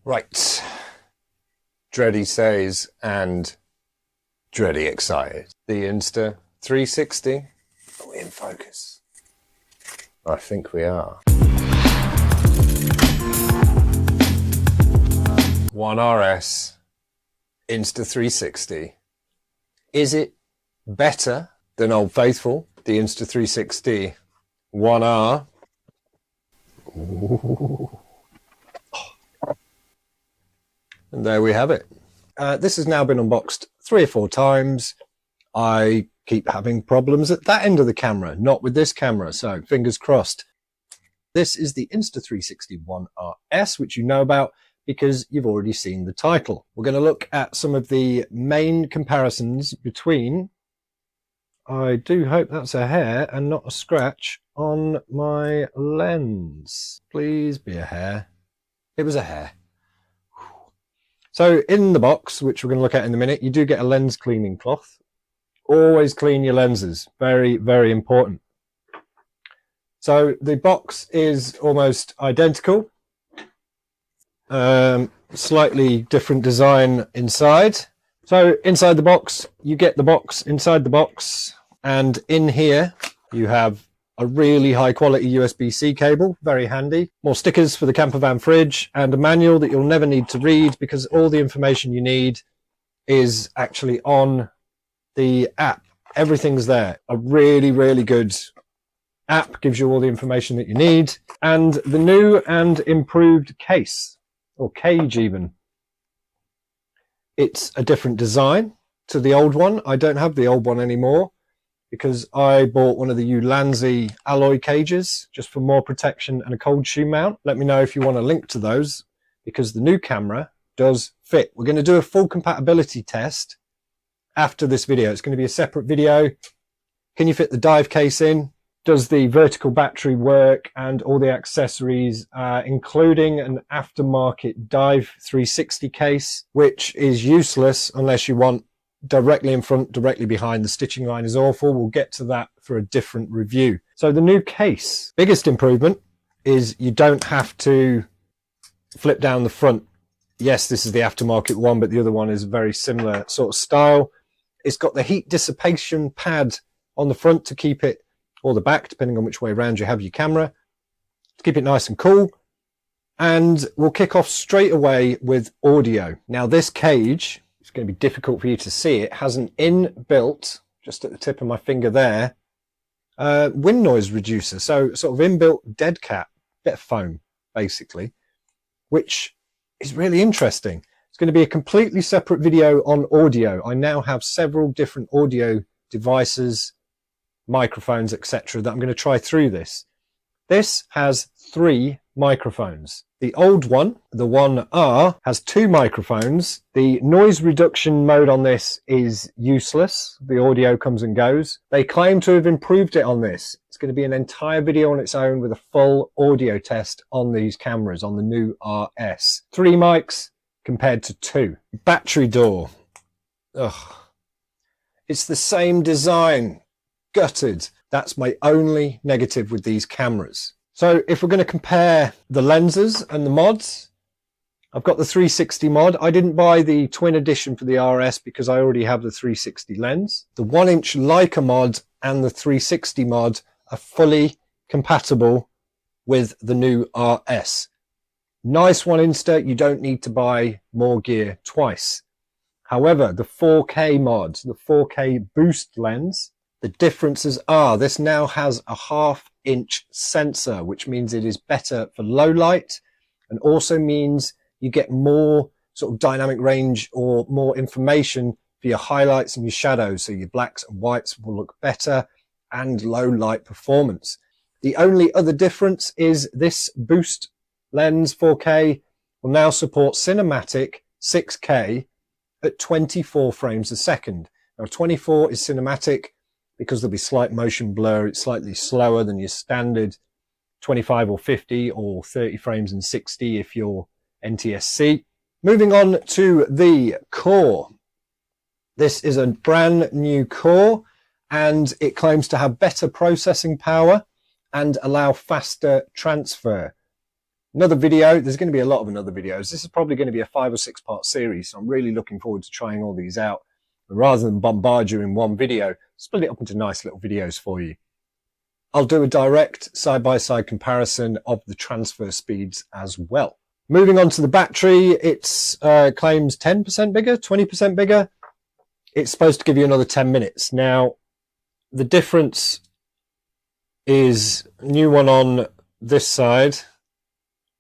Right, Dreadysays and Dready excited. The Insta360. Are we in focus? I think we are. One RS, Insta360. Is it better than Old Faithful, the Insta360 One R? Ooh. And there we have it. This has now been unboxed 3 or 4 times. I keep having problems at that end of the camera, not with this camera, so fingers crossed. This is the Insta360 One RS, which you know about because you've already seen the title. We're going to look at some of the main comparisons between, I do hope that's a hair and not a scratch, on my lens. Please be a hair. It was a hair. So in the box, which we're going to look at in a minute, you do get a lens cleaning cloth. Always clean your lenses. Very, very important. So the box is almost identical. Slightly different design inside. So inside the box, you get the box inside the box. And in here, you have a really high quality USB-C cable, very handy. More stickers for the camper van fridge and a manual that you'll never need to read because all the information you need is actually on the app. Everything's there. A really, really good app gives you all the information that you need. And the new and improved case, or cage even. It's a different design to the old one. I don't have the old one anymore, because I bought one of the Ulanzi alloy cages just for more protection and a cold shoe mount. Let me know if you want a link to those, because the new camera does fit. We're going to do a full compatibility test after this video. It's going to be a separate video. Can you fit the dive case in? Does the vertical battery work? And all the accessories, including an aftermarket Dive 360 case, which is useless unless you want directly in front, directly behind. The stitching line is awful. We'll get to that for a different review. So the new case, biggest improvement is you don't have to flip down the front. Yes, this is the aftermarket one, but the other one is a very similar sort of style. It's got the heat dissipation pad on the front to keep it, or the back, depending on which way around you have your camera, to keep it nice and cool. And we'll kick off straight away with audio. Now this cage, it's going to be difficult for you to see. It has an inbuilt, just at the tip of my finger there, wind noise reducer. So sort of inbuilt dead cat, bit of foam, basically, which is really interesting. It's going to be a completely separate video on audio. I now have several different audio devices, microphones, etc. that I'm going to try through this. This has 3 microphones. The old one, the 1R, has 2 microphones. The noise reduction mode on this is useless. The audio comes and goes. They claim to have improved it on this. It's going to be an entire video on its own with a full audio test on these cameras, on the new RS. 3 mics compared to 2. Battery door. Ugh. It's the same design. Gutted. That's my only negative with these cameras. So if we're going to compare the lenses and the mods, I've got the 360 mod. I didn't buy the twin edition for the RS because I already have the 360 lens. The 1-inch Leica mod and the 360 mod are fully compatible with the new RS. Nice one, Insta. You don't need to buy more gear twice. However, the 4K mod, the 4K boost lens, the differences are this now has a 1/2-inch sensor, which means it is better for low light, and also means you get more sort of dynamic range or more information for your highlights and your shadows. So your blacks and whites will look better, and low light performance. The only other difference is this boost lens 4K will now support cinematic 6K at 24 frames a second. Now 24 is cinematic because there'll be slight motion blur. It's slightly slower than your standard 25 or 50 or 30 frames and 60 if you're NTSC. Moving on to the core. This is a brand new core and it claims to have better processing power and allow faster transfer. Another video, there's going to be a lot of another videos. This is probably going to be a 5 or 6 part series, so I'm really looking forward to trying all these out. And rather than bombard you in one video, split it up into nice little videos for you. I'll do a direct side-by-side comparison of the transfer speeds as well. Moving on to the battery, it's claims 10% bigger, 20% bigger. It's supposed to give you another 10 minutes. Now, the difference is new one on this side,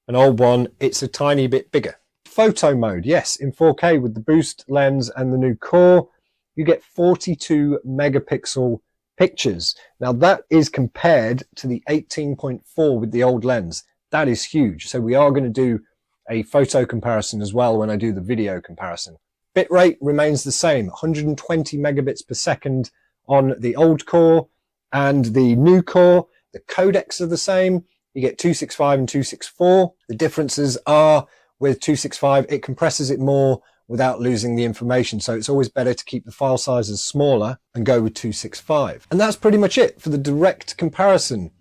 an old one, it's a tiny bit bigger. Photo mode, yes, in 4K with the boost lens and the new core, you get 42 megapixel pictures. Now that is compared to the 18.4 with the old lens. That is huge. So we are going to do a photo comparison as well when I do the video comparison. Bitrate remains the same, 120 megabits per second on the old core and the new core. The codecs are the same. You get 265 and 264. The differences are with 265, it compresses it more without losing the information. So it's always better to keep the file sizes smaller and go with 265. And that's pretty much it for the direct comparison.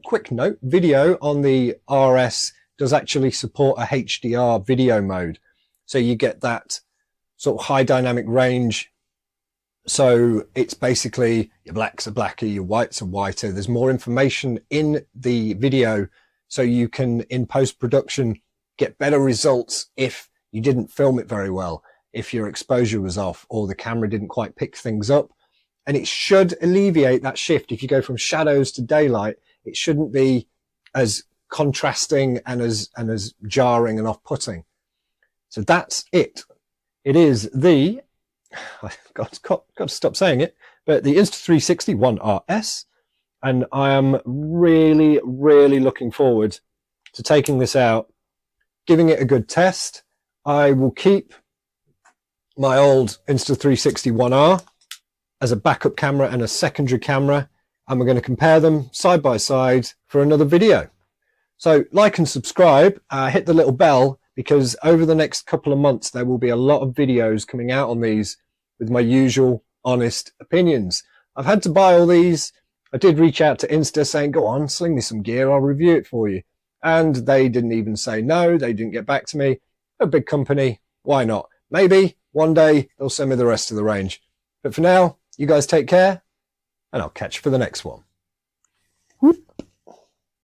Quick note, video on the RS does actually support a HDR video mode. So you get that sort of high dynamic range. So it's basically your blacks are blacker, your whites are whiter. There's more information in the video. So you can, in post-production, get better results if you didn't film it very well, if your exposure was off or the camera didn't quite pick things up. And it should alleviate that shift. If you go from shadows to daylight, it shouldn't be as contrasting and as jarring and off-putting. So that's it. It is the, I've got to stop saying it, but the Insta360 One RS. And I am really, really looking forward to taking this out, giving it a good test. I will keep my old Insta360 One R as a backup camera and a secondary camera, and we're going to compare them side by side for another video. So like and subscribe, hit the little bell, because over the next couple of months there will be a lot of videos coming out on these with my usual honest opinions. I've had to buy all these. I did reach out to Insta saying, go on, sling me some gear, I'll review it for you. And they didn't even say no, they didn't get back to me. A big company, why not? Maybe one day they'll send me the rest of the range. But for now, you guys take care, and I'll catch you for the next one.